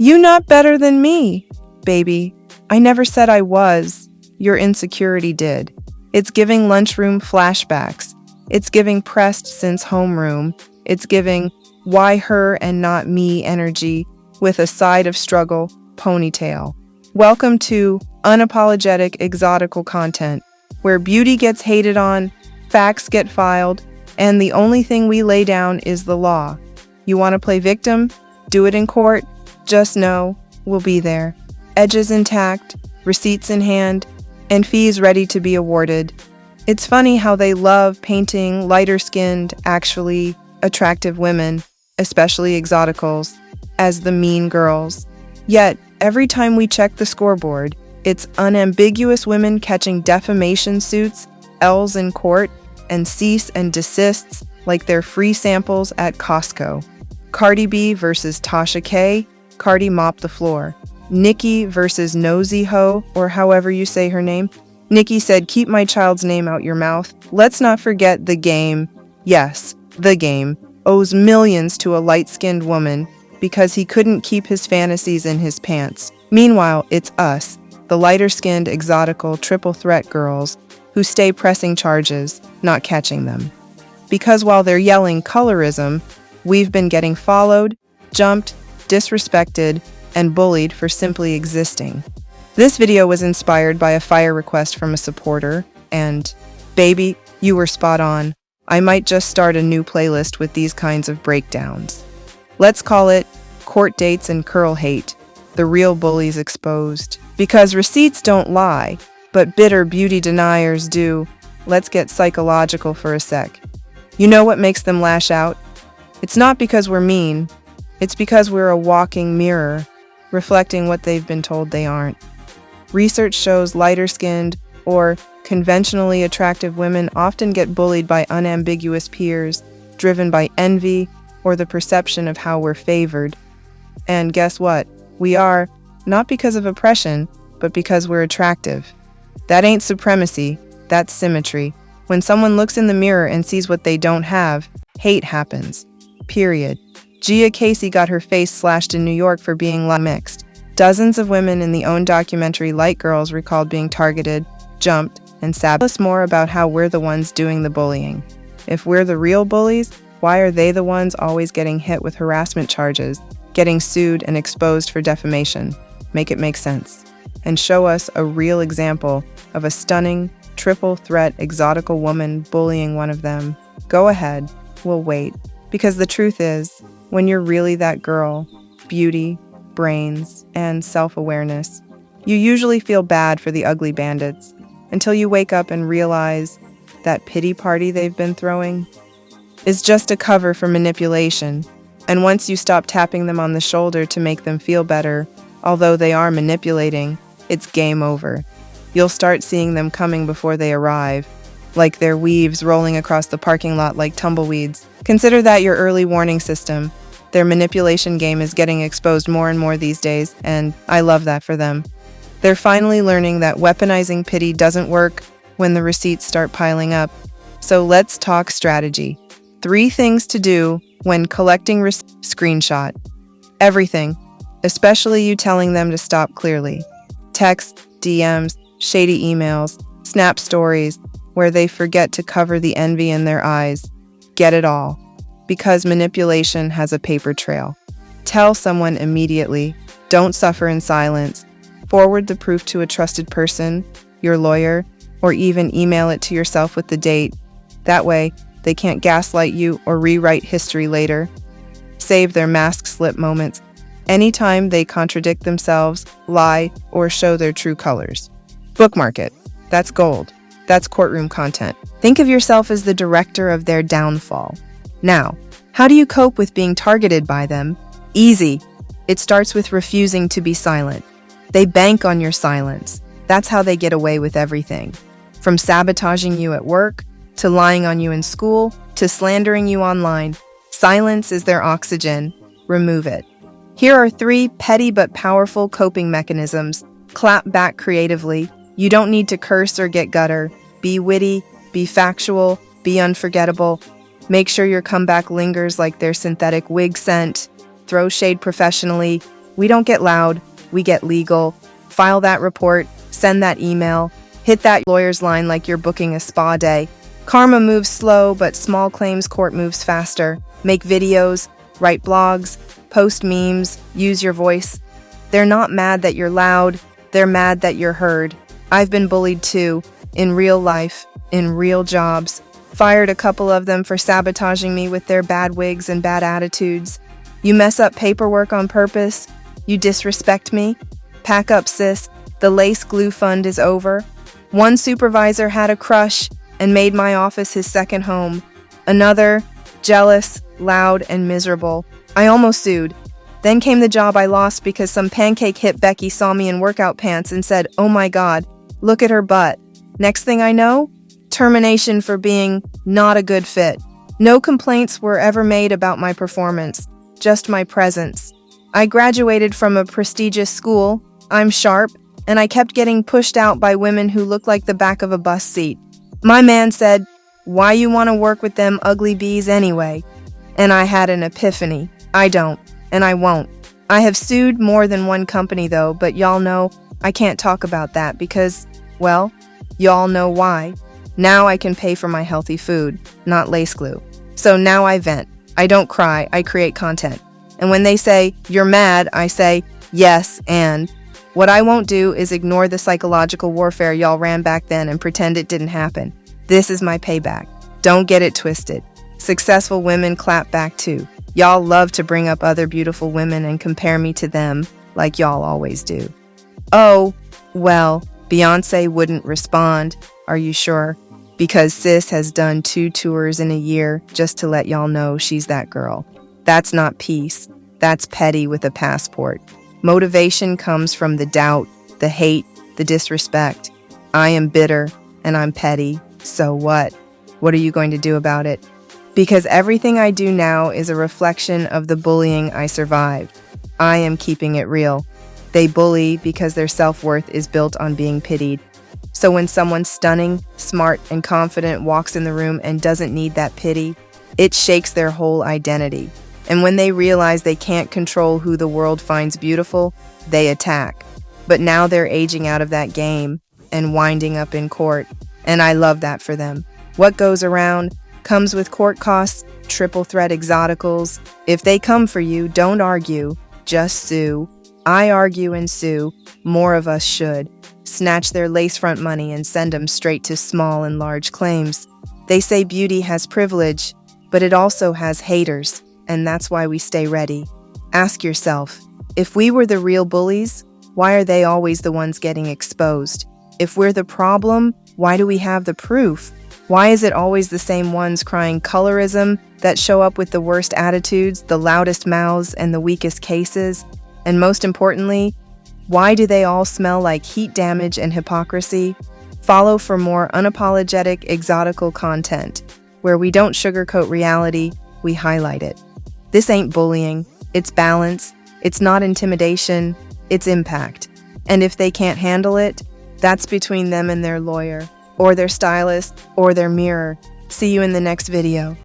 You not better than me, baby. I never said I was. Your insecurity did. It's giving lunchroom flashbacks. It's giving pressed since homeroom. It's giving why her and not me energy with a side of struggle ponytail. Welcome to unapologetic exotical content, where beauty gets hated on, facts get filed, and the only thing we lay down is the law. You want to play victim? Do it in court. Just know we'll be there. Edges intact, receipts in hand, and fees ready to be awarded. It's funny how they love painting lighter-skinned, actually attractive women, especially exoticals, as the mean girls. Yet, every time we check the scoreboard, it's unambiguous women catching defamation suits, L's in court, and cease and desists like they're free samples at Costco. Cardi B versus Tasha K, Cardi mopped the floor. Nicki versus Nosy Ho, or however you say her name. Nicki said, "Keep my child's name out your mouth." Let's not forget the game, yes, the game, owes millions to a light-skinned woman because he couldn't keep his fantasies in his pants. Meanwhile, it's us, the lighter-skinned, exotical, triple threat girls, who stay pressing charges, not catching them. Because while they're yelling colorism, we've been getting followed, jumped, disrespected, and bullied for simply existing. This video was inspired by a fire request from a supporter, and, baby, you were spot on. I might just start a new playlist with these kinds of breakdowns. Let's call it Court Dates and Curl Hate, the real bullies exposed. Because receipts don't lie, but bitter beauty deniers do. Let's get psychological for a sec. You know what makes them lash out? It's not because we're mean. It's because we're a walking mirror, reflecting what they've been told they aren't. Research shows lighter-skinned or conventionally attractive women often get bullied by unambiguous peers, driven by envy or the perception of how we're favored. And guess what? We are, not because of oppression, but because we're attractive. That ain't supremacy, that's symmetry. When someone looks in the mirror and sees what they don't have, hate happens. Period. Gia Casey got her face slashed in New York for being mixed. Dozens of women in the OWN documentary Light Girls recalled being targeted, jumped, and stabbed. Tell us more about how we're the ones doing the bullying. If we're the real bullies, why are they the ones always getting hit with harassment charges, getting sued and exposed for defamation? Make it make sense. And show us a real example of a stunning, triple threat exotical woman bullying one of them. Go ahead, we'll wait. Because the truth is, when you're really that girl, beauty, brains, and self-awareness, you usually feel bad for the ugly bandits until you wake up and realize that pity party they've been throwing is just a cover for manipulation. And once you stop tapping them on the shoulder to make them feel better, although they are manipulating, it's game over. You'll start seeing them coming before they arrive, like their weaves rolling across the parking lot like tumbleweeds. Consider that your early warning system. Their manipulation game is getting exposed more and more these days, and I love that for them. They're finally learning that weaponizing pity doesn't work when the receipts start piling up. So let's talk strategy. 3 things to do when collecting screenshot. Everything, especially you telling them to stop clearly. Text, DMs, shady emails, snap stories, where they forget to cover the envy in their eyes. Get it all. Because manipulation has a paper trail. Tell someone immediately. Don't suffer in silence. Forward the proof to a trusted person, your lawyer, or even email it to yourself with the date. That way, they can't gaslight you or rewrite history later. Save their mask slip moments anytime they contradict themselves, lie, or show their true colors. Bookmark it. That's gold. That's courtroom content. Think of yourself as the director of their downfall. Now, how do you cope with being targeted by them? Easy. It starts with refusing to be silent. They bank on your silence. That's how they get away with everything. From sabotaging you at work, to lying on you in school, to slandering you online. Silence is their oxygen. Remove it. Here are 3 petty but powerful coping mechanisms. Clap back creatively. You don't need to curse or get gutter. Be witty, be factual, be unforgettable. Make sure your comeback lingers like their synthetic wig scent. Throw shade professionally. We don't get loud, we get legal. File that report, send that email, hit that lawyer's line like you're booking a spa day. Karma moves slow, but small claims court moves faster. Make videos, write blogs, post memes, use your voice. They're not mad that you're loud, they're mad that you're heard. I've been bullied too, in real life, in real jobs. Fired a couple of them for sabotaging me with their bad wigs and bad attitudes. You mess up paperwork on purpose? You disrespect me? Pack up, sis. The lace glue fund is over. One supervisor had a crush and made my office his second home. Another, jealous, loud, and miserable. I almost sued. Then came the job I lost because some pancake hip Becky saw me in workout pants and said, "Oh my God, look at her butt." Next thing I know, termination for being not a good fit. No complaints were ever made about my performance, just my presence. I graduated from a prestigious school, I'm sharp, and I kept getting pushed out by women who looked like the back of a bus seat. My man said, "Why you want to work with them ugly bees anyway?" And I had an epiphany. I don't, and I won't. I have sued more than one company though, but y'all know I can't talk about that because, well, y'all know why. Now I can pay for my healthy food, not lace glue. So now I vent. I don't cry, I create content. And when they say, "You're mad," I say, "Yes, and." What I won't do is ignore the psychological warfare y'all ran back then and pretend it didn't happen. This is my payback. Don't get it twisted. Successful women clap back too. Y'all love to bring up other beautiful women and compare me to them, like y'all always do. Oh, well, Beyonce wouldn't respond. Are you sure? Because sis has done 2 tours in a year just to let y'all know she's that girl. That's not peace. That's petty with a passport. Motivation comes from the doubt, the hate, the disrespect. I am bitter and I'm petty. So what? What are you going to do about it? Because everything I do now is a reflection of the bullying I survived. I am keeping it real. They bully because their self-worth is built on being pitied. So when someone stunning, smart, and confident walks in the room and doesn't need that pity, it shakes their whole identity. And when they realize they can't control who the world finds beautiful, they attack. But now they're aging out of that game and winding up in court. And I love that for them. What goes around comes with court costs, triple threat exoticals. If they come for you, don't argue, just sue. I argue and sue. More of us should. Snatch their lace front money and send them straight to small and large claims. They say beauty has privilege, but it also has haters. And that's why we stay ready. Ask yourself, if we were the real bullies, why are they always the ones getting exposed? If we're the problem, why do we have the proof? Why is it always the same ones crying colorism that show up with the worst attitudes, the loudest mouths, and the weakest cases? And most importantly, why do they all smell like heat damage and hypocrisy? Follow for more unapologetic, exotical content, where we don't sugarcoat reality, we highlight it. This ain't bullying, it's balance, it's not intimidation, it's impact. And if they can't handle it, that's between them and their lawyer, or their stylist, or their mirror. See you in the next video.